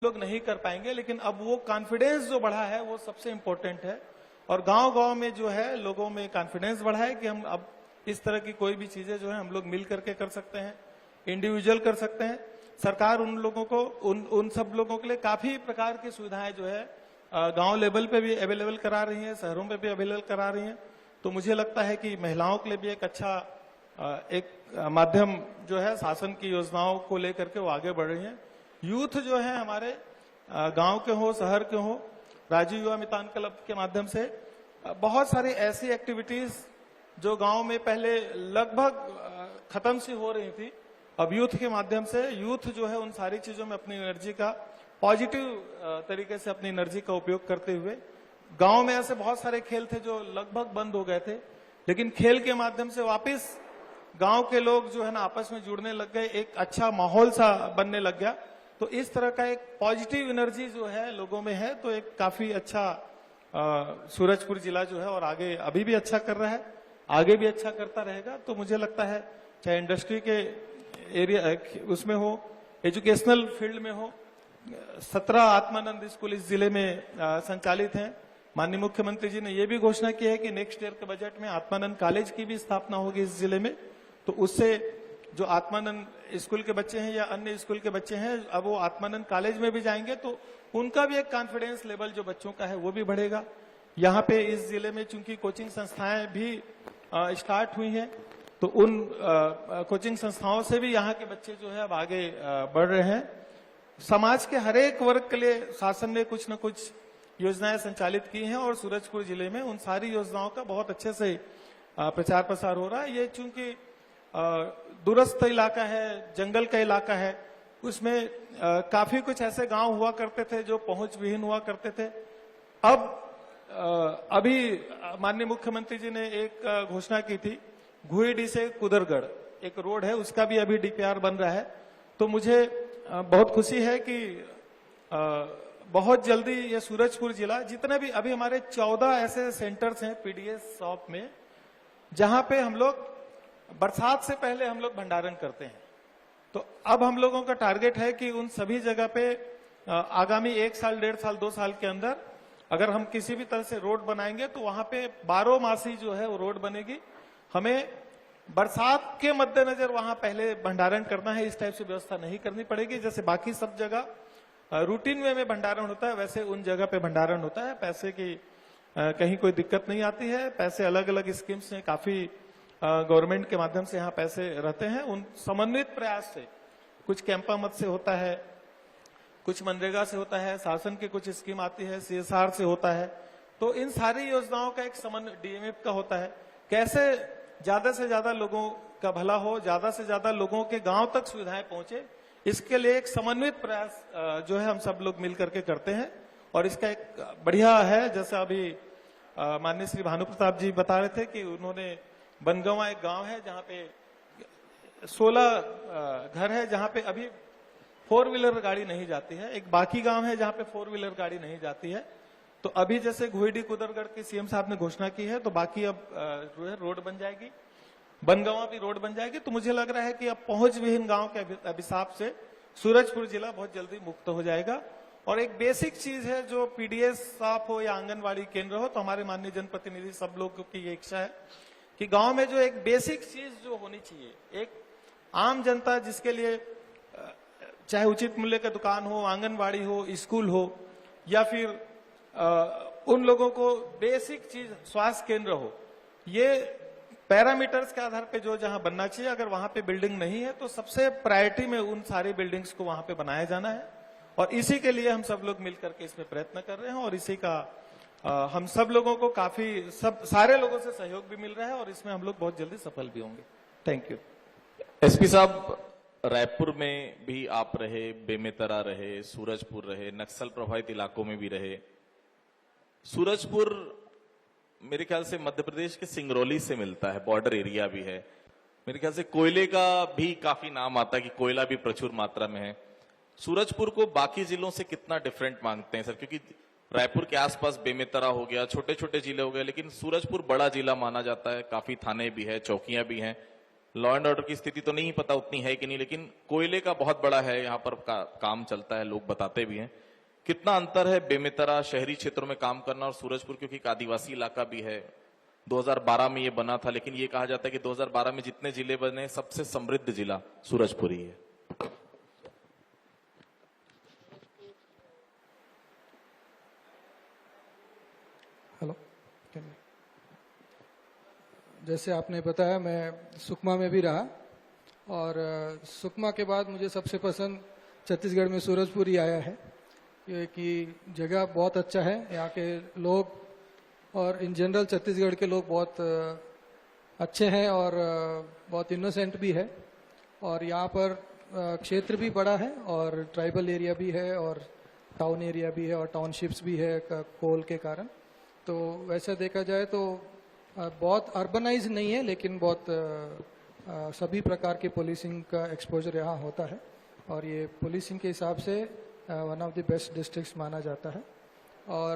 लोग नहीं कर पाएंगे, लेकिन अब वो कॉन्फिडेंस जो बढ़ा है वो सबसे इम्पोर्टेंट है। और गांव-गांव में जो है लोगों में कॉन्फिडेंस बढ़ा है कि हम अब इस तरह की कोई भी चीजें जो है हम लोग मिल करके कर सकते हैं, इंडिविजुअल कर सकते हैं। सरकार उन लोगों को उन सब लोगों के लिए काफी प्रकार की सुविधाएं जो है गांव लेवल पे भी अवेलेबल करा रही है, शहरों पे भी अवेलेबल करा रही है। तो मुझे लगता है कि महिलाओं के लिए भी एक अच्छा माध्यम जो है शासन की योजनाओं को लेकर के वो आगे बढ़ रही है। यूथ जो है हमारे गांव के हो, शहर के हो, राजीव युवा मितान क्लब के माध्यम से बहुत सारी ऐसी एक्टिविटीज जो गांव में पहले लगभग खत्म सी हो रही थी, अब यूथ के माध्यम से यूथ जो है उन सारी चीजों में अपनी एनर्जी का पॉजिटिव तरीके से अपनी एनर्जी का उपयोग करते हुए, गांव में ऐसे बहुत सारे खेल थे जो लगभग बंद हो गए थे, लेकिन खेल के माध्यम से वापस गांव के लोग जो है ना आपस में जुड़ने लग गए, एक अच्छा माहौल सा बनने लग गया। तो इस तरह का एक पॉजिटिव एनर्जी जो है लोगों में है, तो एक काफी अच्छा सूरजपुर जिला जो है और आगे अभी भी अच्छा कर रहा है, आगे भी अच्छा करता रहेगा। तो मुझे लगता है चाहे इंडस्ट्री के एरिया उसमें हो, एजुकेशनल फील्ड में हो, 17 आत्मानंद स्कूल इस जिले में संचालित हैं। माननीय मुख्यमंत्री जी ने यह भी घोषणा की है कि नेक्स्ट ईयर के बजट में आत्मानंद कॉलेज की भी स्थापना होगी इस जिले में। तो उससे जो आत्मानंद स्कूल के बच्चे हैं या अन्य स्कूल के बच्चे हैं, अब वो आत्मानंद कॉलेज में भी जाएंगे तो उनका भी एक कॉन्फिडेंस लेवल जो बच्चों का है वो भी बढ़ेगा। यहाँ पे इस जिले में चूंकि कोचिंग संस्थाएं भी स्टार्ट हुई हैं, तो उन कोचिंग संस्थाओं से भी यहाँ के बच्चे जो है अब आगे बढ़ रहे हैं। समाज के हर एक वर्ग के लिए शासन ने कुछ न कुछ योजनाएं संचालित की हैं और सूरजपुर जिले में उन सारी योजनाओं का बहुत अच्छे से प्रचार प्रसार हो रहा है। ये चूंकि दूरस्थ इलाका है, जंगल का इलाका है, उसमें काफी कुछ ऐसे गांव हुआ करते थे जो पहुंच विहीन हुआ करते थे। अब अभी माननीय मुख्यमंत्री जी ने एक घोषणा की थी, घुईडी से कुदरगढ़ एक रोड है, उसका भी अभी डीपीआर बन रहा है। तो मुझे बहुत खुशी है कि बहुत जल्दी ये सूरजपुर जिला, जितने भी अभी हमारे 14 ऐसे सेंटर्स हैं पीडीएस शॉप में, जहां पे हम लोग बरसात से पहले हम लोग भंडारण करते हैं। तो अब हम लोगों का टारगेट है कि उन सभी जगह पे आगामी 1 साल, 1.5 साल, 2 साल के अंदर अगर हम किसी भी तरह से रोड बनाएंगे तो वहां पे 12 मासी जो है वो रोड बनेगी। हमें बरसात के मद्देनजर वहां पहले भंडारण करना है, इस टाइप से व्यवस्था नहीं करनी पड़ेगी। जैसे बाकी सब जगह रूटीन वे में भंडारण होता है, वैसे उन जगह पे भंडारण होता है। पैसे की कहीं कोई दिक्कत नहीं आती है। पैसे अलग अलग स्कीम्स में काफी गवर्नमेंट के माध्यम से यहाँ पैसे रहते हैं। उन समन्वित प्रयास से कुछ कैंपा मत से होता है, कुछ मनरेगा से होता है, शासन की कुछ स्कीम आती है, सीएसआर से होता है। तो इन सारी योजनाओं का एक समन्वय डीएमएफ का होता है। कैसे ज्यादा से ज्यादा लोगों का भला हो, ज्यादा से ज्यादा लोगों के गांव तक सुविधाएं पहुंचे, इसके लिए एक समन्वित प्रयास जो है हम सब लोग मिल करके करते हैं। और इसका एक बढ़िया है, जैसे अभी माननीय श्री भानु प्रताप जी बता रहे थे कि उन्होंने बनगवा एक गांव है जहां पे 16 घर है जहां पे अभी 4 व्हीलर गाड़ी नहीं जाती है। एक बाकी गांव है जहां पे 4 व्हीलर गाड़ी नहीं जाती है। तो अभी जैसे घुईडी कुदरगढ़ की सीएम साहब ने घोषणा की है, तो बाकी अब रोड बन जाएगी, बनगवा भी रोड बन जाएगी। तो मुझे लग रहा है कि अब पहुंच विहीन गांव के अभिशाप से सूरजपुर जिला बहुत जल्दी मुक्त हो जाएगा। और एक बेसिक चीज है जो पीडीएस शॉप हो या आंगनबाड़ी केंद्र हो, तो हमारे माननीय जनप्रतिनिधि सब लोगों की ये इच्छा है कि गांव में जो एक बेसिक चीज जो होनी चाहिए, एक आम जनता जिसके लिए चाहे उचित मूल्य का दुकान हो, आंगनबाड़ी हो, स्कूल हो, या फिर उन लोगों को बेसिक चीज स्वास्थ्य केंद्र हो, ये पैरामीटर्स के आधार पे जो जहां बनना चाहिए। अगर वहां पे बिल्डिंग नहीं है तो सबसे प्रायोरिटी में उन सारी बिल्डिंग्स को वहां पे बनाया जाना है। और इसी के लिए हम सब लोग मिलकर के इसमें प्रयत्न कर रहे हैं और इसी का हम सब लोगों को काफी सारे लोगों से सहयोग भी मिल रहा है और इसमें हम लोग बहुत जल्दी सफल भी होंगे। Thank you. एसपी साहब, रायपुर में भी आप रहे, बेमेतरा रहे, सूरजपुर रहे, नक्सल प्रभावित इलाकों में भी रहे। सूरजपुर मेरे ख्याल से मध्य प्रदेश के सिंगरौली से मिलता है, बॉर्डर एरिया भी है। मेरे ख्याल से कोयले का भी काफी नाम आता है कि कोयला भी प्रचुर मात्रा में है। सूरजपुर को बाकी जिलों से कितना डिफरेंट मांगते हैं सर? क्योंकि रायपुर के आसपास बेमेतरा हो गया, छोटे छोटे जिले हो गए, लेकिन सूरजपुर बड़ा जिला माना जाता है, काफी थाने भी है, चौकियां भी हैं। लॉ एंड ऑर्डर की स्थिति तो नहीं पता उतनी है कि नहीं, लेकिन कोयले का बहुत बड़ा है यहाँ पर काम चलता है, लोग बताते भी हैं। कितना अंतर है बेमेतरा शहरी क्षेत्रों में काम करना और सूरजपुर, क्योंकि एक आदिवासी इलाका भी है। 2012 में ये बना था, लेकिन ये कहा जाता है कि 2012 में जितने जिले बने सबसे समृद्ध जिला सूरजपुर ही है। हेलो, जैसे आपने बताया मैं सुकमा में भी रहा और सुकमा के बाद मुझे सबसे पसंद छत्तीसगढ़ में सूरजपुर ही आया है, क्योंकि जगह बहुत अच्छा है, यहाँ के लोग और इन जनरल छत्तीसगढ़ के लोग बहुत अच्छे हैं और बहुत इनोसेंट भी है। और यहाँ पर क्षेत्र भी बड़ा है और ट्राइबल एरिया भी है और टाउन एरिया भी है और टाउनशिप्स भी है कोल के कारण। तो वैसे देखा जाए तो बहुत अर्बनाइज नहीं है, लेकिन बहुत सभी प्रकार के पुलिसिंग का एक्सपोजर यहाँ होता है और ये पुलिसिंग के हिसाब से one of the best districts माना जाता है। और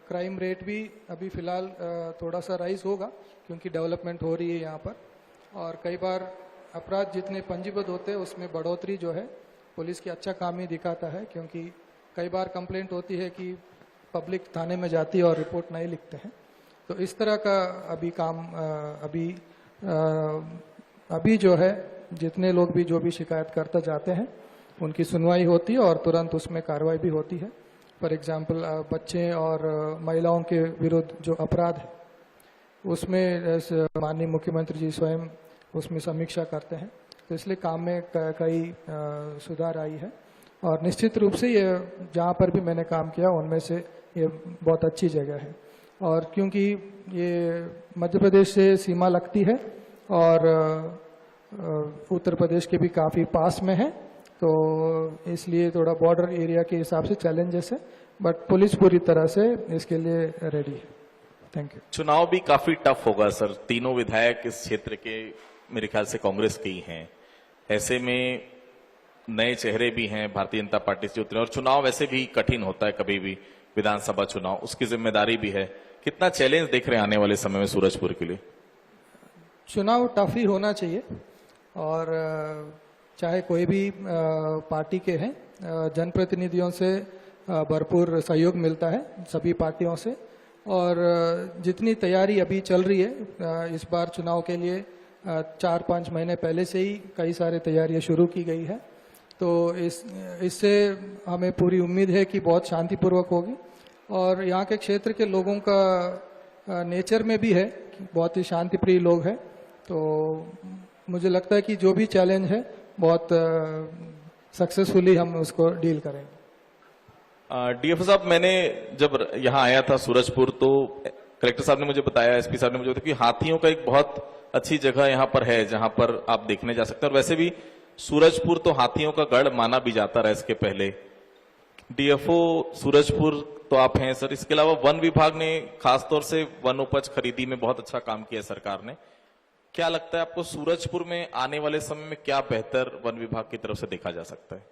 क्राइम रेट भी अभी फ़िलहाल थोड़ा सा राइज होगा क्योंकि डेवलपमेंट हो रही है यहाँ पर। और कई बार अपराध जितने पंजीबद्ध होते हैं उसमें बढ़ोतरी जो है पुलिस की अच्छा काम ही दिखाता है, क्योंकि कई बार कंप्लेंट होती है कि पब्लिक थाने में जाती है और रिपोर्ट नहीं लिखते हैं। तो इस तरह का अभी काम अभी जो है जितने लोग भी जो भी शिकायत करता जाते हैं उनकी सुनवाई होती है और तुरंत उसमें कार्रवाई भी होती है। फॉर एग्जांपल बच्चे और महिलाओं के विरुद्ध जो अपराध है उसमें माननीय मुख्यमंत्री जी स्वयं उसमें समीक्षा करते हैं, तो इसलिए काम में कई सुधार आई है। और निश्चित रूप से ये जहाँ पर भी मैंने काम किया उनमें से ये बहुत अच्छी जगह है। और क्योंकि ये मध्य प्रदेश से सीमा लगती है और उत्तर प्रदेश के भी काफ़ी पास में है, तो इसलिए थोड़ा बॉर्डर एरिया के हिसाब से चैलेंजेस है, बट पुलिस पूरी तरह से इसके लिए रेडी है। Thank you. चुनाव भी काफी टफ होगा सर, तीनों विधायक इस क्षेत्र के मेरे ख्याल से कांग्रेस के ही हैं। ऐसे में नए चेहरे भी हैं भारतीय जनता पार्टी से उतरे, और चुनाव वैसे भी कठिन होता है, कभी भी विधानसभा चुनाव, उसकी जिम्मेदारी भी है। कितना चैलेंज देख रहे हैं आने वाले समय में सूरजपुर के लिए? चुनाव टफ ही होना चाहिए और चाहे कोई भी पार्टी के हैं, जनप्रतिनिधियों से भरपूर सहयोग मिलता है सभी पार्टियों से। और जितनी तैयारी अभी चल रही है इस बार चुनाव के लिए 4-5 महीने पहले से ही कई सारी तैयारियां शुरू की गई है, तो इससे हमें पूरी उम्मीद है कि बहुत शांतिपूर्वक होगी। और यहाँ के क्षेत्र के लोगों का नेचर में भी है कि बहुत ही शांतिप्रिय लोग हैं, तो मुझे लगता है कि जो भी चैलेंज है बहुत सक्सेसफुली हम उसको डील करेंगे। डीएफओ साहब, मैंने जब यहाँ आया था सूरजपुर तो कलेक्टर साहब ने मुझे बताया, एसपी साहब ने मुझे बताया कि हाथियों का एक बहुत अच्छी जगह यहाँ पर है जहां पर आप देखने जा सकते हैं। और वैसे भी सूरजपुर तो हाथियों का गढ़ माना भी जाता रहा इसके पहले। डीएफओ सूरजपुर तो आप हैं सर, इसके अलावा वन विभाग ने खासतौर से वन उपज खरीदी में बहुत अच्छा काम किया सरकार ने। क्या लगता है आपको सूरजपुर में आने वाले समय में क्या बेहतर वन विभाग की तरफ से देखा जा सकता है?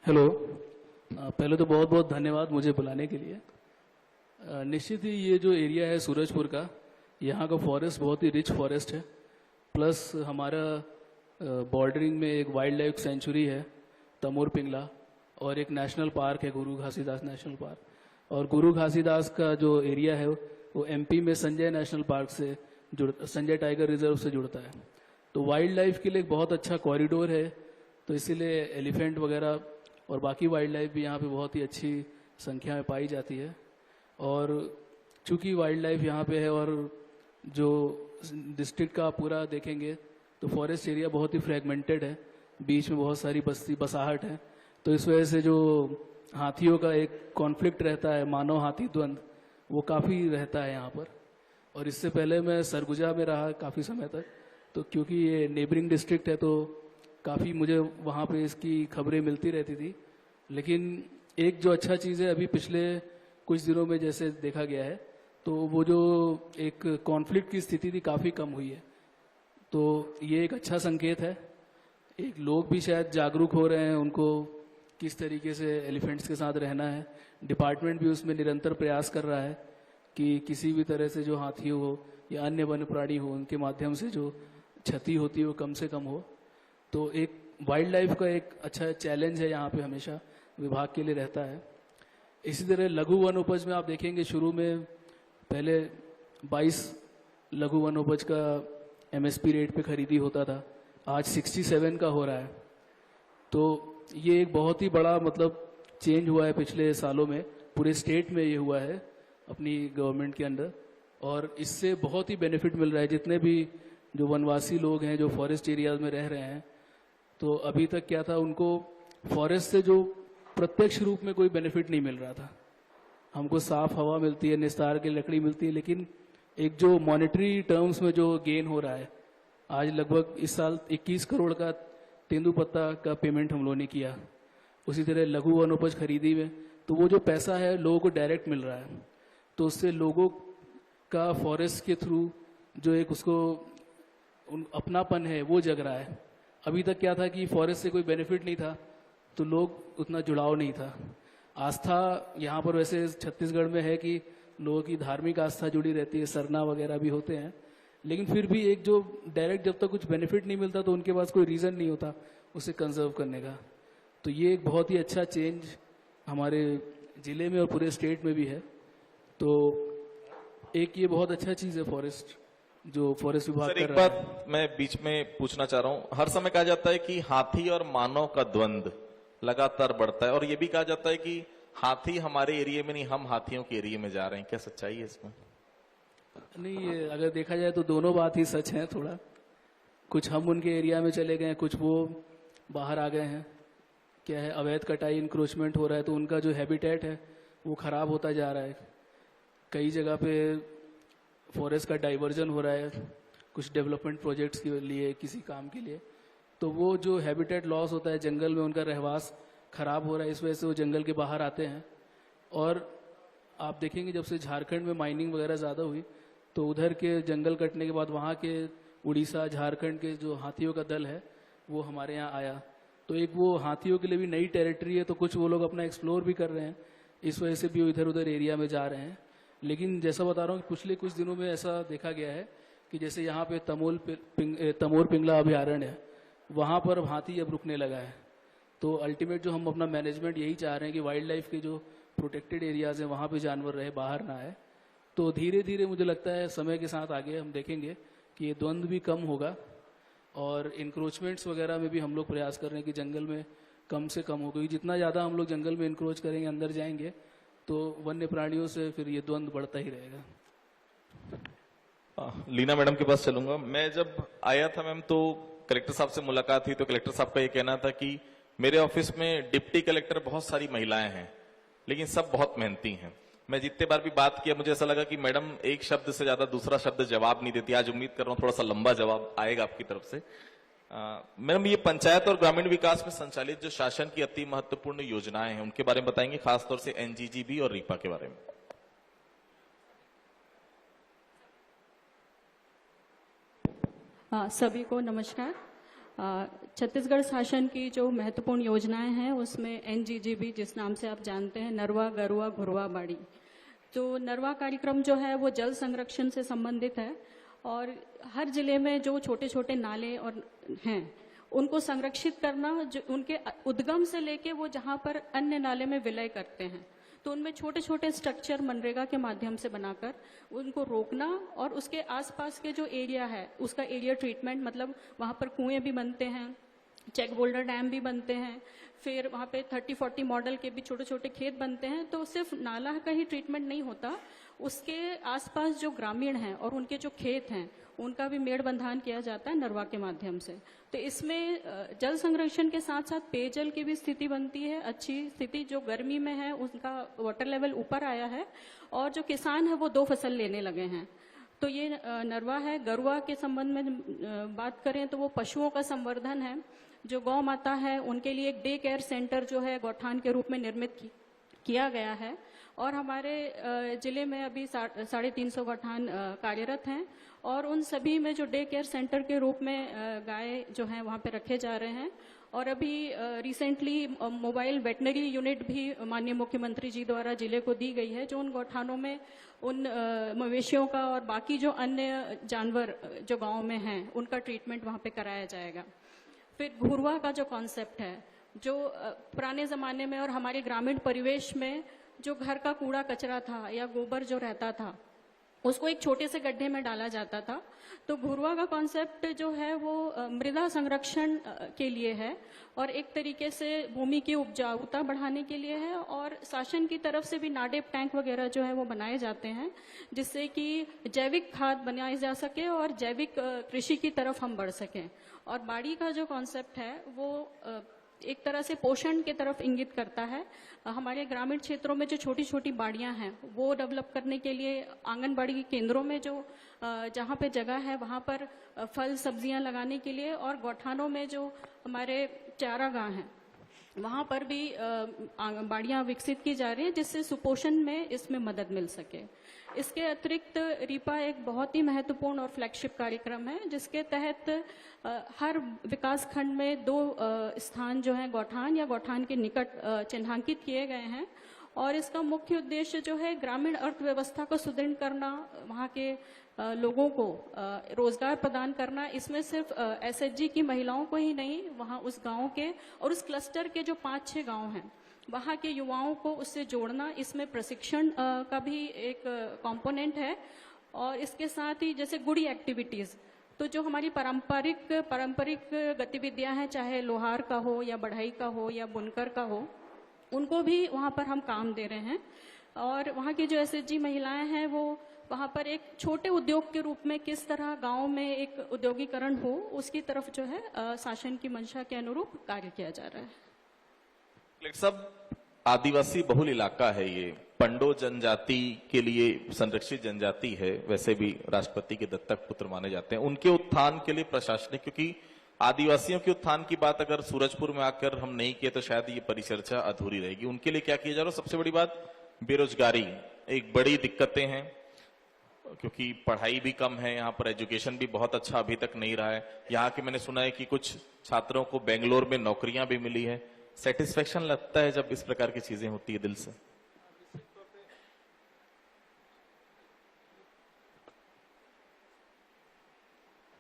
हेलो, पहले तो बहुत बहुत धन्यवाद मुझे बुलाने के लिए। निश्चित ही ये जो एरिया है सूरजपुर का, यहाँ का फॉरेस्ट बहुत ही रिच फॉरेस्ट है, प्लस हमारा बॉर्डरिंग में एक वाइल्ड लाइफ सेंचुरी है तमोर पिंगला, और एक नेशनल पार्क है गुरु घासीदास नेशनल पार्क। और गुरु घासीदास का जो एरिया है वो एमपी में संजय नेशनल पार्क से संजय टाइगर रिजर्व से जुड़ता है, तो वाइल्ड लाइफ के लिए एक बहुत अच्छा कॉरिडोर है। तो इसीलिए एलिफेंट वगैरह और बाकी वाइल्ड लाइफ भी यहाँ पे बहुत ही अच्छी संख्या में पाई जाती है। और चूंकि वाइल्ड लाइफ यहाँ पे है और जो डिस्ट्रिक्ट का पूरा देखेंगे तो फॉरेस्ट एरिया बहुत ही फ्रेगमेंटेड है, बीच में बहुत सारी बस्ती बसाहट है, तो इस वजह से जो हाथियों का एक कॉन्फ्लिक्ट रहता है, मानव हाथी द्वंद, वो काफ़ी रहता है यहाँ पर। और इससे पहले मैं सरगुजा में रहा काफ़ी समय तक, तो क्योंकि ये नेबरिंग डिस्ट्रिक्ट है तो काफ़ी मुझे वहाँ पे इसकी खबरें मिलती रहती थी। लेकिन एक जो अच्छा चीज़ है अभी पिछले कुछ दिनों में जैसे देखा गया है, तो वो जो एक कॉन्फ्लिक्ट की स्थिति थी काफ़ी कम हुई है, तो ये एक अच्छा संकेत है। एक लोग भी शायद जागरूक हो रहे हैं उनको किस तरीके से एलिफेंट्स के साथ रहना है। डिपार्टमेंट भी उसमें निरंतर प्रयास कर रहा है कि किसी भी तरह से जो हाथी हो या अन्य वन्य प्राणी हो उनके माध्यम से जो क्षति होती है वो कम से कम हो। तो एक वाइल्ड लाइफ का एक अच्छा चैलेंज है यहाँ पे हमेशा विभाग के लिए रहता है। इसी तरह लघु वन उपज में आप देखेंगे शुरू में पहले 22 लघु वन उपज का एमएसपी रेट पे खरीदी होता था, आज 67 का हो रहा है। तो ये एक बहुत ही बड़ा मतलब चेंज हुआ है पिछले सालों में, पूरे स्टेट में ये हुआ है अपनी गवर्नमेंट के अंडर, और इससे बहुत ही बेनिफिट मिल रहा है। जितने भी जो वनवासी लोग हैं जो फॉरेस्ट एरियाज में रह रहे हैं, तो अभी तक क्या था, उनको फॉरेस्ट से जो प्रत्यक्ष रूप में कोई बेनिफिट नहीं मिल रहा था। हमको साफ हवा मिलती है, निस्तार की लकड़ी मिलती है, लेकिन एक जो मॉनेटरी टर्म्स में जो गेन हो रहा है, आज लगभग इस साल 21 करोड़ का तेंदुपत्ता का पेमेंट हम लोगों ने किया। उसी तरह लघु वन उपज खरीदी में तो वो जो पैसा है लोगों को डायरेक्ट मिल रहा है, तो उससे लोगों का फॉरेस्ट के थ्रू जो एक उसको अपनापन है वो जग रहा है। अभी तक क्या था कि फॉरेस्ट से कोई बेनिफिट नहीं था तो लोग उतना जुड़ाव नहीं था। आस्था यहाँ पर वैसे छत्तीसगढ़ में है कि लोगों की धार्मिक आस्था जुड़ी रहती है, सरना वगैरह भी होते हैं, लेकिन फिर भी एक जो डायरेक्ट जब तक कुछ बेनिफिट नहीं मिलता तो उनके पास कोई रीजन नहीं होता उसे कंजर्व करने का। तो ये एक बहुत ही अच्छा चेंज हमारे जिले में और पूरे स्टेट में भी है। तो एक ये बहुत अच्छा चीज है फॉरेस्ट, जो फॉरेस्ट विभाग सर कर एक रहा है। बात मैं बीच में पूछना चाह रहा हूं, हर समय कहा जाता है कि हाथी और मानव का द्वंद लगातार बढ़ता है, और ये भी कहा जाता है कि हाथी हमारे एरिया में नहीं, हम हाथियों के एरिया में जा रहे हैं। क्या सच्चाई है इसमें? नहीं, ये अगर देखा जाए तो दोनों बात ही सच है। थोड़ा कुछ हम उनके एरिया में चले गए, कुछ वो बाहर आ गए हैं। क्या है, अवैध कटाई इंक्रोचमेंट हो रहा है तो उनका जो हैबिटेट है वो खराब होता जा रहा है। कई जगह पे फॉरेस्ट का डाइवर्जन हो रहा है कुछ डेवलपमेंट प्रोजेक्ट्स के लिए, किसी काम के लिए, तो वो जो हैबिटेट लॉस होता है, जंगल में उनका रहवास खराब हो रहा है, इस वजह से वो जंगल के बाहर आते हैं। और आप देखेंगे जब से झारखंड में माइनिंग वगैरह ज़्यादा हुई तो उधर के जंगल कटने के बाद वहाँ के उड़ीसा झारखंड के जो हाथियों का दल है वो हमारे यहाँ आया। तो एक वो हाथियों के लिए भी नई टेरिटरी है, तो कुछ वो लोग अपना एक्सप्लोर भी कर रहे हैं, इस वजह से भी वो इधर उधर एरिया में जा रहे हैं। लेकिन जैसा बता रहा हूँ कि पिछले कुछ दिनों में ऐसा देखा गया है कि जैसे यहाँ पे तमोर पिंगला अभयारण्य है, वहाँ पर हाथी अब रुकने लगा है। तो अल्टीमेट जो हम अपना मैनेजमेंट यही चाह रहे हैं कि वाइल्ड लाइफ के जो प्रोटेक्टेड एरियाज हैं वहाँ पे जानवर रहे, बाहर ना आए। तो धीरे धीरे मुझे लगता है समय के साथ आगे हम देखेंगे कि ये द्वंद्व भी कम होगा, और इंक्रोचमेंट्स वगैरह में भी हम लोग प्रयास कर रहे हैं कि जंगल में कम से कम हो, क्योंकि जितना ज़्यादा हम लोग जंगल में इंक्रोच करेंगे, अंदर जाएंगे, तो वन्य प्राणियों से फिर ये द्वंद्व बढ़ता ही रहेगा। लीना मैडम के पास चलूंगा। मैं जब आया था मैम तो कलेक्टर साहब से मुलाकात हुई, तो कलेक्टर साहब का ये कहना था कि मेरे ऑफिस में डिप्टी कलेक्टर बहुत सारी महिलाएं हैं लेकिन सब बहुत मेहनती हैं। मैं जितने बार भी बात किया मुझे ऐसा लगा कि मैडम एक शब्द से ज्यादा दूसरा शब्द जवाब नहीं देती। आज उम्मीद कर रहा हूं थोड़ा सा लंबा जवाब आएगा आपकी तरफ से। मैडम, ये पंचायत और ग्रामीण विकास में संचालित जो शासन की अति महत्वपूर्ण योजनाएं हैं उनके बारे में बताएंगे, खासतौर से एनजीजीबी और रीपा के बारे में। सभी को नमस्कार। छत्तीसगढ़ शासन की जो महत्वपूर्ण योजनाएं हैं उसमें एनजीजीबी, जिस नाम से आप जानते हैं, नरवा गरुआ घुरवा बाड़ी, तो नरवा कार्यक्रम जो है वो जल संरक्षण से संबंधित है, और हर जिले में जो छोटे छोटे नाले और हैं उनको संरक्षित करना, जो उनके उद्गम से लेके वो जहां पर अन्य नाले में विलय करते हैं, तो उनमें छोटे छोटे स्ट्रक्चर मनरेगा के माध्यम से बनाकर उनको रोकना, और उसके आसपास के जो एरिया है उसका एरिया ट्रीटमेंट, मतलब वहां पर कुएं भी बनते हैं, चेक बोल्डर डैम भी बनते हैं, फिर वहाँ पे 30-40 मॉडल के भी छोटे छोटे खेत बनते हैं। तो सिर्फ नाला का ही ट्रीटमेंट नहीं होता, उसके आसपास जो ग्रामीण हैं और उनके जो खेत हैं उनका भी मेड़ बंधान किया जाता है नरवा के माध्यम से। तो इसमें जल संरक्षण के साथ साथ पेयजल की भी स्थिति बनती है, अच्छी स्थिति। जो गर्मी में है उनका वाटर लेवल ऊपर आया है, और जो किसान है वो 2 फसल लेने लगे हैं। तो ये नरवा है। गरुआ के संबंध में बात करें तो वो पशुओं का संवर्धन है। जो गौ माता है उनके लिए एक डे केयर सेंटर जो है गौठान के रूप में निर्मित किया गया है, और हमारे जिले में अभी 350 गौठान कार्यरत हैं और उन सभी में जो डे केयर सेंटर के रूप में गाय जो हैं वहाँ पे रखे जा रहे हैं। और अभी रिसेंटली मोबाइल वेटनरी यूनिट भी माननीय मुख्यमंत्री जी द्वारा जिले को दी गई है, जो उन गौठानों में उन मवेशियों का और बाकी जो अन्य जानवर जो गांव में हैं उनका ट्रीटमेंट वहाँ पे कराया जाएगा। फिर घुरवा का जो कॉन्सेप्ट है, जो पुराने जमाने में और हमारे ग्रामीण परिवेश में जो घर का कूड़ा कचरा था या गोबर जो रहता था उसको एक छोटे से गड्ढे में डाला जाता था। तो घुरवा का कॉन्सेप्ट जो है वो मृदा संरक्षण के लिए है और एक तरीके से भूमि की उपजाऊता बढ़ाने के लिए है। और शासन की तरफ से भी नाडेप टैंक वगैरह जो है वो बनाए जाते हैं जिससे कि जैविक खाद बनाई जा सके और जैविक कृषि की तरफ हम बढ़ सकें। और बाड़ी का जो कॉन्सेप्ट है वो एक तरह से पोषण की तरफ इंगित करता है। हमारे ग्रामीण क्षेत्रों में जो छोटी छोटी बाड़ियां हैं वो डेवलप करने के लिए आंगनबाड़ी केंद्रों में जो जहाँ पे जगह है वहाँ पर फल सब्जियां लगाने के लिए और गौठानों में जो हमारे चारागाह हैं वहाँ पर भी बाड़ियां विकसित की जा रही हैं जिससे सुपोषण में इसमें मदद मिल सके। इसके अतिरिक्त रीपा एक बहुत ही महत्वपूर्ण और फ्लैगशिप कार्यक्रम है जिसके तहत हर विकास खंड में 2 स्थान जो हैं गौठान या गौठान के निकट चिन्हांकित किए गए हैं। और इसका मुख्य उद्देश्य जो है ग्रामीण अर्थव्यवस्था को सुदृढ़ करना, वहाँ के लोगों को रोजगार प्रदान करना। इसमें सिर्फ एसएचजी की महिलाओं को ही नहीं, वहाँ उस गांव के और उस क्लस्टर के जो 5-6 गांव हैं वहाँ के युवाओं को उससे जोड़ना, इसमें प्रशिक्षण का भी एक कंपोनेंट है। और इसके साथ ही जैसे गुड़ी एक्टिविटीज, तो जो हमारी पारंपरिक गतिविधियां हैं, चाहे लोहार का हो या बढ़ई का हो या बुनकर का हो, उनको भी वहाँ पर हम काम दे रहे हैं। और वहाँ की जो एसएचजी महिलाएं हैं वो वहाँ पर एक छोटे उद्योग के रूप में किस तरह गांव में एक उद्योगीकरण हो उसकी तरफ जो है शासन की मंशा के अनुरूप कार्य किया जा रहा है। लेकिन सब आदिवासी बहुल इलाका है, ये पंडो जनजाति के लिए संरक्षित जनजाति है, वैसे भी राष्ट्रपति के दत्तक पुत्र माने जाते हैं। उनके उत्थान के लिए प्रशासनिक, क्योंकि आदिवासियों के उत्थान की बात अगर सूरजपुर में आकर हम नहीं किए तो शायद ये परिचर्चा अधूरी रहेगी। उनके लिए क्या किया जा रहा है? सबसे बड़ी बात बेरोजगारी एक बड़ी दिक्कतें हैं क्योंकि पढ़ाई भी कम है, यहाँ पर एजुकेशन भी बहुत अच्छा अभी तक नहीं रहा है। यहाँ के मैंने सुना है कि कुछ छात्रों को बेंगलोर में नौकरियां भी मिली है। सेटिस्फेक्शन लगता है जब इस प्रकार की चीजें होती है दिल से।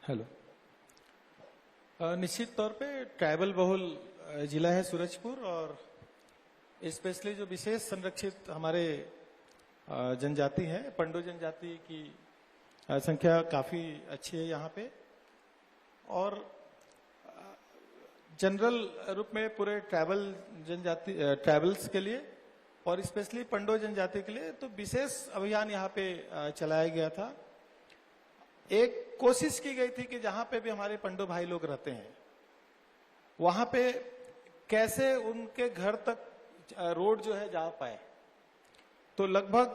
हेलो, निश्चित तौर पे ट्राइबल बहुल जिला है सूरजपुर और स्पेशली जो विशेष संरक्षित हमारे जनजाति है, पंडो जनजाति की संख्या काफी अच्छी है यहाँ पे। और जनरल रूप में पूरे ट्राइबल्स के लिए और स्पेशली पंडो जनजाति के लिए तो विशेष अभियान यहाँ पे चलाया गया था। एक कोशिश की गई थी कि जहां पे भी हमारे पंडो भाई लोग रहते हैं वहां पे कैसे उनके घर तक रोड जो है जा पाए। तो लगभग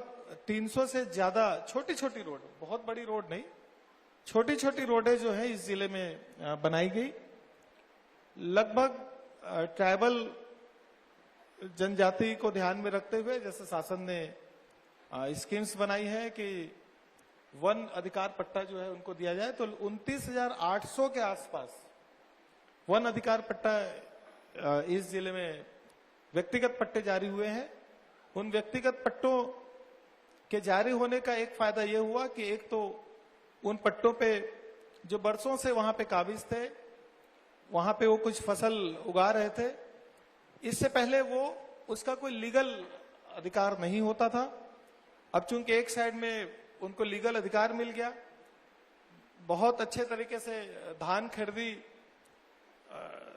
300 से ज्यादा छोटी छोटी रोड, बहुत बड़ी रोड नहीं, छोटी छोटी रोडें जो है इस जिले में बनाई गई। लगभग ट्राइबल जनजाति को ध्यान में रखते हुए जैसे शासन ने स्कीम्स बनाई है कि वन अधिकार पट्टा जो है उनको दिया जाए, तो 29,800 के आसपास वन अधिकार पट्टा इस जिले में व्यक्तिगत पट्टे जारी हुए हैं। उन व्यक्तिगत पट्टों के जारी होने का एक फायदा यह हुआ कि एक तो उन पट्टों पे जो बरसों से वहां पे काबिज थे, वहां पे वो कुछ फसल उगा रहे थे, इससे पहले वो उसका कोई लीगल अधिकार नहीं होता था। अब चूंकि एक साइड में उनको लीगल अधिकार मिल गया, बहुत अच्छे तरीके से धान खरीदी,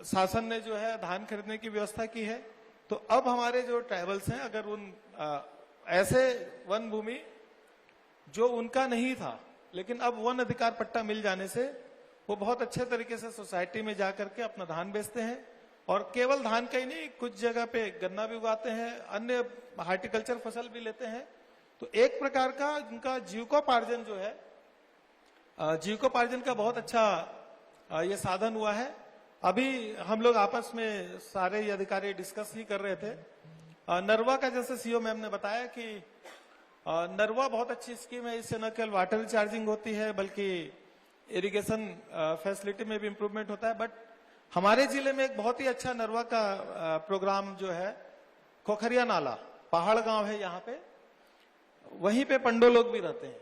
शासन ने जो है धान खरीदने की व्यवस्था की है। तो अब हमारे जो ट्राइबल्स हैं अगर उन ऐसे वन भूमि जो उनका नहीं था लेकिन अब वन अधिकार पट्टा मिल जाने से वो बहुत अच्छे तरीके से सोसाइटी में जाकर के अपना धान बेचते हैं। और केवल धान का ही नहीं, कुछ जगह पे गन्ना भी उगाते हैं, अन्य हार्टिकल्चर फसल भी लेते हैं। तो एक प्रकार का उनका जीविकोपार्जन जो है, जीविकोपार्जन का बहुत अच्छा ये साधन हुआ है। अभी हम लोग आपस में सारे अधिकारी डिस्कस ही कर रहे थे नरवा का जैसे सीओ मैम ने बताया कि नरवा बहुत अच्छी स्कीम है। इससे न केवल वाटर रिचार्जिंग होती है बल्कि इरिगेशन फैसिलिटी में भी इम्प्रूवमेंट होता है। बट हमारे जिले में एक बहुत ही अच्छा नरवा का प्रोग्राम जो है, खोखरिया नाला पहाड़ गांव है यहाँ पे, वहीं पे पंडो लोग भी रहते हैं।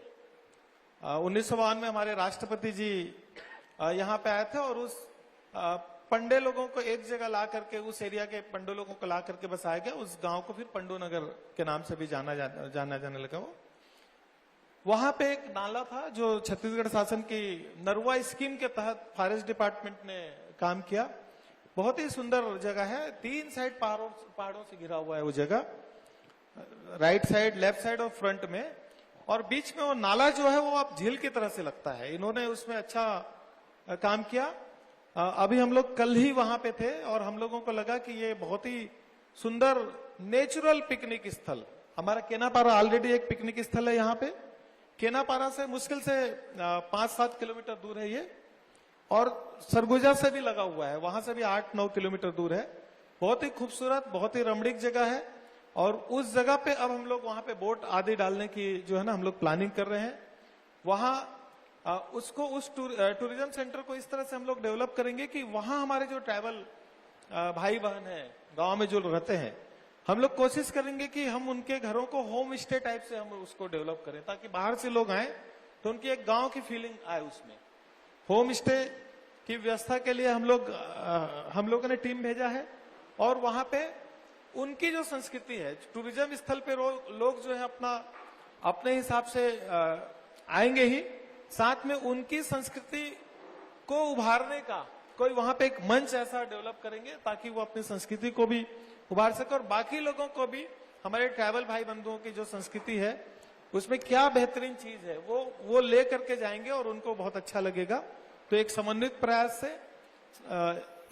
1952 में हमारे राष्ट्रपति जी यहाँ पे आए थे और उस पंडे लोगों को एक जगह ला करके, उस एरिया के पंडो लोगों को ला करके बसाया गया। उस गांव को फिर पंडो नगर के नाम से भी जाना जाने लगा। वो वहां पे एक नाला था जो छत्तीसगढ़ शासन की नरवा स्कीम के तहत फॉरेस्ट डिपार्टमेंट ने काम किया। बहुत ही सुंदर जगह है, 3 साइड पहाड़ों से घिरा हुआ है वो जगह, राइट साइड, लेफ्ट साइड और फ्रंट में, और बीच में वो नाला जो है वो अब झील की तरह से लगता है। इन्होंने उसमें अच्छा काम किया। अभी हम लोग कल ही वहां पे थे और हम लोगों को लगा कि ये बहुत ही सुंदर नेचुरल पिकनिक स्थल, हमारा केनापारा ऑलरेडी एक पिकनिक स्थल है यहाँ पे। केनापारा से मुश्किल से 5-7 किलोमीटर दूर है ये, और सरगुजा से भी लगा हुआ है, वहां से भी 8-9 किलोमीटर दूर है। बहुत ही खूबसूरत, बहुत ही रमणीक जगह है। और उस जगह पे अब हम लोग वहां पे बोट आदि डालने की जो है ना हम लोग प्लानिंग कर रहे हैं। वहां उसको, उस टूरिज्म सेंटर को इस तरह से हम लोग डेवलप करेंगे कि वहां हमारे जो ट्रैवल भाई बहन है गांव में जो रहते हैं, हम लोग कोशिश करेंगे कि हम उनके घरों को होम स्टे टाइप से हम उसको डेवलप करें, ताकि बाहर से लोग आए तो उनकी एक गांव की फीलिंग आए उसमें। होम स्टे की व्यवस्था के लिए हम लोगों ने टीम भेजा है, और वहां पे उनकी जो संस्कृति है, टूरिज्म स्थल पे लोग जो है अपने हिसाब से आएंगे ही, साथ में उनकी संस्कृति को उभारने का कोई वहां पे एक मंच ऐसा डेवलप करेंगे ताकि वो अपनी संस्कृति को भी उभार सके, और बाकी लोगों को भी हमारे ट्रैवल भाई बंधुओं की जो संस्कृति है उसमें क्या बेहतरीन चीज है वो ले करके जाएंगे और उनको बहुत अच्छा लगेगा। तो एक समन्वित प्रयास से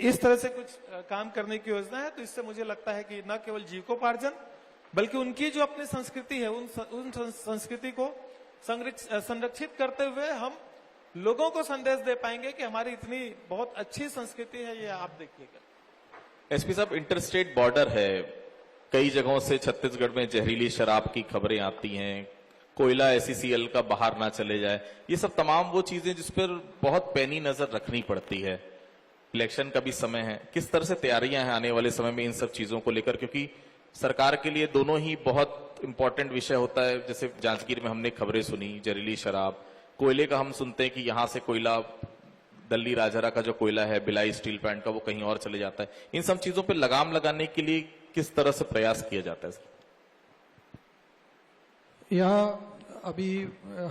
इस तरह से कुछ काम करने की योजना है। तो इससे मुझे लगता है कि न केवल जीविकोपार्जन बल्कि उनकी जो अपनी संस्कृति है उन संस्कृति को संरक्षित करते हुए हम लोगों को संदेश दे पाएंगे कि हमारी इतनी बहुत अच्छी संस्कृति है, ये आप देखिएगा। एसपी साहब, इंटरस्टेट बॉर्डर है, कई जगहों से छत्तीसगढ़ में जहरीली शराब की खबरें आती हैं, कोयला SECL का बाहर ना चले जाए, ये सब तमाम वो चीजें जिस पर बहुत पैनी नजर रखनी पड़ती है। इलेक्शन का भी समय है, किस तरह से तैयारियां हैं आने वाले समय में इन सब चीजों को लेकर, क्योंकि सरकार के लिए दोनों ही बहुत इंपॉर्टेंट विषय होता है। जैसे जांजगीर में हमने खबरें सुनी, जहरीली शराब, कोयले का हम सुनते हैं कि यहां से कोयला दल्ली राजहरा का जो कोयला है, भिलाई स्टील प्लांट का, वो कहीं और चले जाता है। इन सब चीजों पर लगाम लगाने के लिए किस तरह से प्रयास किया जाता है सर? यहाँ अभी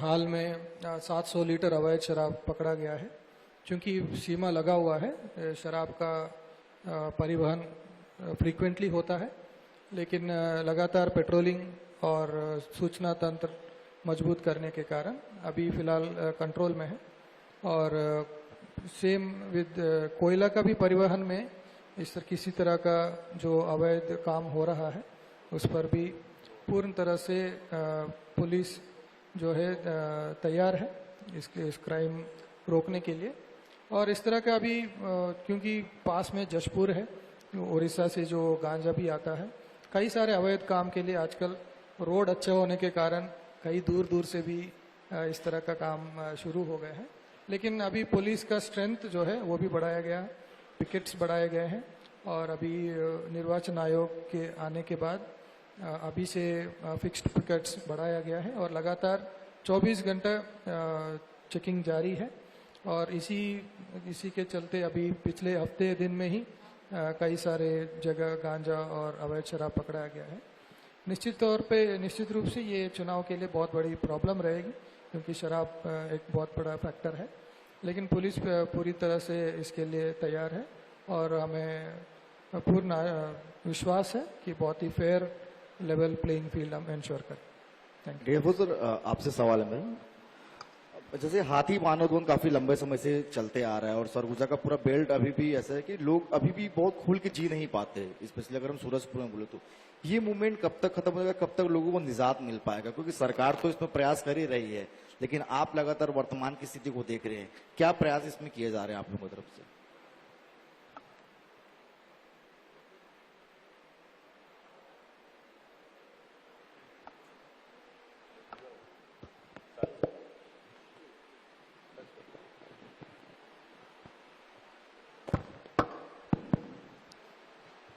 हाल में 700 लीटर अवैध शराब पकड़ा गया है। क्योंकि सीमा लगा हुआ है, शराब का परिवहन फ्रीक्वेंटली होता है, लेकिन लगातार पेट्रोलिंग और सूचना तंत्र मजबूत करने के कारण अभी फिलहाल कंट्रोल में है। और सेम विद कोयला का भी परिवहन में किसी तरह का जो अवैध काम हो रहा है उस पर भी पूर्ण तरह से पुलिस जो है तैयार है इस क्राइम रोकने के लिए। और इस तरह का अभी क्योंकि पास में जशपुर है, उड़ीसा से जो गांजा भी आता है, कई सारे अवैध काम के लिए आजकल रोड अच्छे होने के कारण कई दूर दूर से भी इस तरह का काम शुरू हो गए हैं। लेकिन अभी पुलिस का स्ट्रेंथ जो है वो भी बढ़ाया गया है, पिकेट्स बढ़ाए गए हैं, और अभी निर्वाचन आयोग के आने के बाद अभी से फिक्स्ड पिकेट्स बढ़ाया गया है और लगातार 24 घंटा चेकिंग जारी है। और इसी के चलते अभी पिछले हफ्ते दिन में ही कई सारे जगह गांजा और अवैध शराब पकड़ा गया है। निश्चित रूप से ये चुनाव के लिए बहुत बड़ी प्रॉब्लम रहेगी, क्योंकि शराब एक बहुत बड़ा फैक्टर है। लेकिन पुलिस पूरी तरह से इसके लिए तैयार है और हमें पूर्ण विश्वास है कि बहुत ही फेयर लेवल प्लेइंग फील्ड हम इंश्योर करें। Thank you. सर, आपसे सवाल है मेरा। जैसे हाथी मानवदोन काफी लंबे समय से चलते आ रहा है और सरगुजा का पूरा बेल्ट अभी भी ऐसा है कि लोग अभी भी बहुत खुल के जी नहीं पाते, स्पेशली अगर हम सूरजपुर में बोले तो। ये मूवमेंट कब तक खत्म होगा, कब तक लोगों को निजात मिल पाएगा? क्योंकि सरकार तो इसमें प्रयास कर ही रही है, लेकिन आप लगातार वर्तमान की स्थिति को देख रहे हैं, क्या प्रयास इसमें किए जा रहे हैं आप लोगों की तरफ से?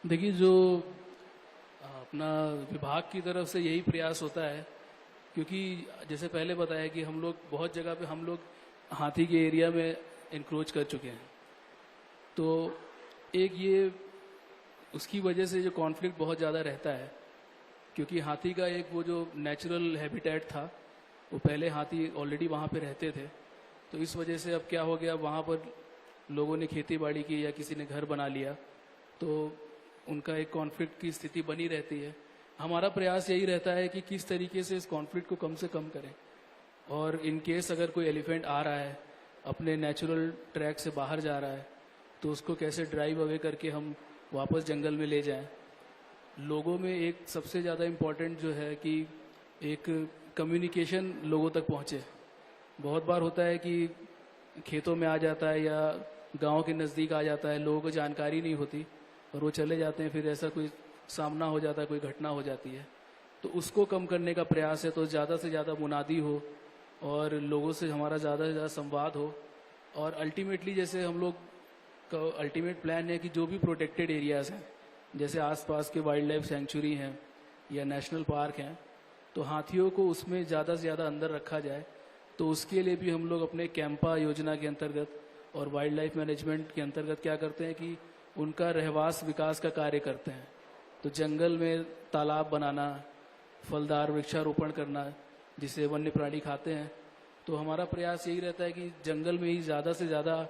देखिए, जो अपना विभाग की तरफ से यही प्रयास होता है, क्योंकि जैसे पहले बताया कि हम लोग बहुत जगह पे हम लोग हाथी के एरिया में इंक्रोच कर चुके हैं, तो एक ये उसकी वजह से जो कॉन्फ्लिक्ट बहुत ज़्यादा रहता है, क्योंकि हाथी का एक वो जो नेचुरल हैबिटेट था, वो पहले हाथी ऑलरेडी वहाँ पे रहते थे, तो इस वजह से अब क्या हो गया, वहाँ पर लोगों ने खेती बाड़ी की या किसी ने घर बना लिया, तो उनका एक कॉन्फ्लिक्ट की स्थिति बनी रहती है। हमारा प्रयास यही रहता है कि किस तरीके से इस कॉन्फ्लिक्ट को कम से कम करें, और इन केस अगर कोई एलिफेंट आ रहा है, अपने नेचुरल ट्रैक से बाहर जा रहा है, तो उसको कैसे ड्राइव अवे करके हम वापस जंगल में ले जाएं। लोगों में एक सबसे ज़्यादा इम्पोर्टेंट जो है कि एक कम्युनिकेशन लोगों तक पहुँचे। बहुत बार होता है कि खेतों में आ जाता है या गांव के नज़दीक आ जाता है, लोगों को जानकारी नहीं होती और वो चले जाते हैं, फिर ऐसा कोई सामना हो जाता है, कोई घटना हो जाती है, तो उसको कम करने का प्रयास है। तो ज़्यादा से ज़्यादा मुनादी हो और लोगों से हमारा ज़्यादा से ज़्यादा संवाद हो, और अल्टीमेटली जैसे हम लोग का अल्टीमेट प्लान है कि जो भी प्रोटेक्टेड एरियाज़ हैं, जैसे आसपास के वाइल्ड लाइफ सेंचुरी हैं या नेशनल पार्क हैं, तो हाथियों को उसमें ज़्यादा से ज़्यादा अंदर रखा जाए। तो उसके लिए भी हम लोग अपने कैंपा योजना के अंतर्गत और वाइल्ड लाइफ मैनेजमेंट के अंतर्गत क्या करते हैं कि उनका रहवास विकास का कार्य करते हैं। तो जंगल में तालाब बनाना, फलदार वृक्षारोपण करना जिसे वन्य प्राणी खाते हैं, तो हमारा प्रयास यही रहता है कि जंगल में ही ज़्यादा से ज़्यादा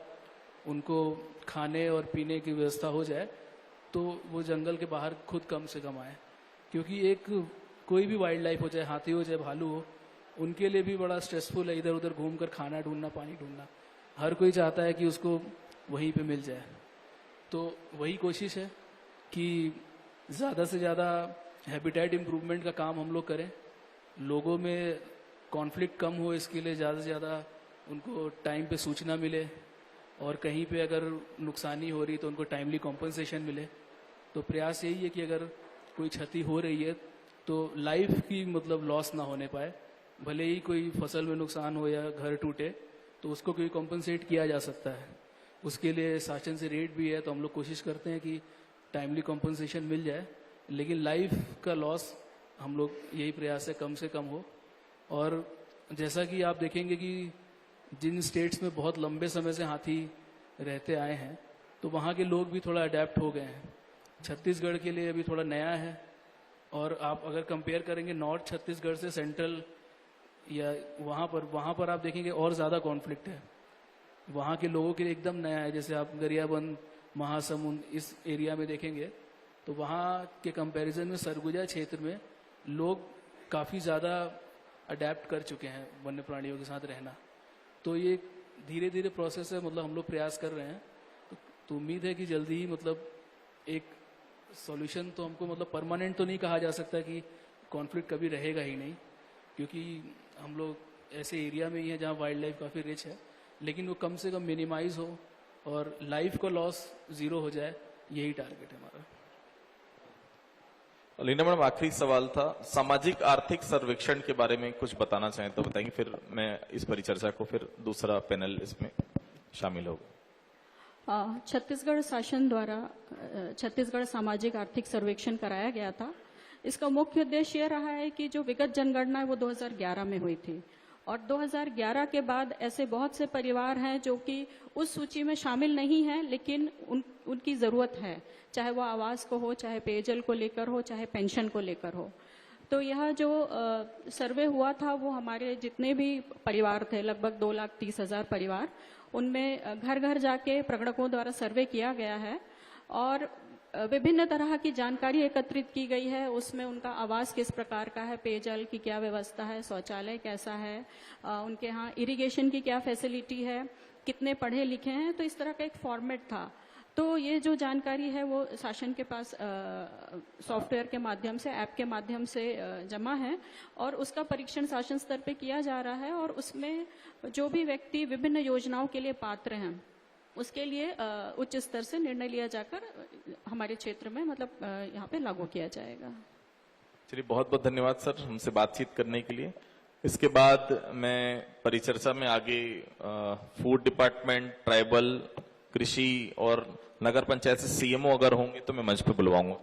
उनको खाने और पीने की व्यवस्था हो जाए, तो वो जंगल के बाहर खुद कम से कम आए। क्योंकि एक कोई भी वाइल्ड लाइफ हो, चाहे हाथी हो चाहे भालू हो, उनके लिए भी बड़ा स्ट्रेसफुल है इधर उधर घूमकर खाना ढूंढना, पानी ढूंढना। हर कोई चाहता है कि उसको वहीं पे मिल जाए। तो वही कोशिश है कि ज़्यादा से ज़्यादा हैबिटेट इम्प्रूवमेंट का काम हम लोग करें, लोगों में कॉन्फ्लिक्ट कम हो, इसके लिए ज़्यादा से ज़्यादा उनको टाइम पे सूचना मिले, और कहीं पे अगर नुकसानी हो रही तो उनको टाइमली कॉम्पनसेशन मिले। तो प्रयास यही है कि अगर कोई क्षति हो रही है तो लाइफ की मतलब लॉस ना होने पाए, भले ही कोई फसल में नुकसान हो या घर टूटे तो उसको कोई कॉम्पनसेट किया जा सकता है। उसके लिए शासन से रेट भी है, तो हम लोग कोशिश करते हैं कि टाइमली कॉम्पनसेशन मिल जाए, लेकिन लाइफ का लॉस हम लोग यही प्रयास है कम से कम हो। और जैसा कि आप देखेंगे कि जिन स्टेट्स में बहुत लंबे समय से हाथी रहते आए हैं, तो वहाँ के लोग भी थोड़ा अडेप्ट हो गए हैं। छत्तीसगढ़ के लिए अभी थोड़ा नया है, और आप अगर कंपेयर करेंगे नॉर्थ छत्तीसगढ़ से सेंट्रल या वहाँ पर आप देखेंगे और ज़्यादा कॉन्फ्लिक्ट है। वहाँ के लोगों के लिए एकदम नया है। जैसे आप गरियाबंद, महासमुंद इस एरिया में देखेंगे तो वहाँ के कंपैरिजन में सरगुजा क्षेत्र में लोग काफ़ी ज़्यादा अडेप्ट कर चुके हैं वन्य प्राणियों के साथ रहना। तो ये धीरे धीरे प्रोसेस है, मतलब हम लोग प्रयास कर रहे हैं। तो उम्मीद है कि जल्दी ही मतलब एक सॉल्यूशन, तो हमको मतलब परमानेंट तो नहीं कहा जा सकता कि कॉन्फ्लिक्ट कभी रहेगा ही नहीं, क्योंकि हम लोग ऐसे एरिया में ही है जहाँ वाइल्ड लाइफ काफ़ी रिच है, लेकिन वो कम से कम मिनिमाइज हो और लाइफ का लॉस जीरो हो जाए, यही टारगेट है हमारा। लीना मैडम, आखिरी सवाल था, सामाजिक आर्थिक सर्वेक्षण के बारे में कुछ बताना चाहें तो बताएंगे, फिर मैं इस परिचर्चा को फिर दूसरा पैनल इसमें शामिल होगा। छत्तीसगढ़ शासन द्वारा छत्तीसगढ़ सामाजिक आर्थिक सर्वेक्षण कराया गया था। इसका मुख्य उद्देश्य यह रहा है कि जो विगत जनगणना है वो 2011 में हुई थी, और 2011 के बाद ऐसे बहुत से परिवार हैं जो कि उस सूची में शामिल नहीं हैं, लेकिन उनकी जरूरत है, चाहे वो आवास को हो, चाहे पेयजल को लेकर हो, चाहे पेंशन को लेकर हो। तो यह जो सर्वे हुआ था वो हमारे जितने भी परिवार थे, लगभग 2,30,000 परिवार, उनमें घर घर जाके प्रगणकों द्वारा सर्वे किया गया है और विभिन्न तरह की जानकारी एकत्रित की गई है। उसमें उनका आवास किस प्रकार का है, पेयजल की क्या व्यवस्था है, शौचालय कैसा है, उनके यहाँ इरिगेशन की क्या फैसिलिटी है, कितने पढ़े लिखे हैं, तो इस तरह का एक फॉर्मेट था। तो ये जो जानकारी है वो शासन के पास सॉफ्टवेयर के माध्यम से, ऐप के माध्यम से जमा है, और उसका परीक्षण शासन स्तर पे किया जा रहा है, और उसमें जो भी व्यक्ति विभिन्न योजनाओं के लिए पात्र हैं उसके लिए उच्च स्तर से निर्णय लिया जाकर हमारे क्षेत्र में मतलब यहाँ पे लागू किया जाएगा। चलिए, बहुत बहुत धन्यवाद सर हमसे बातचीत करने के लिए। इसके बाद मैं परिचर्चा में आगे फूड डिपार्टमेंट, ट्राइबल, कृषि और नगर पंचायत से सीएमओ अगर होंगे तो मैं मंच पे बुलवाऊंगा।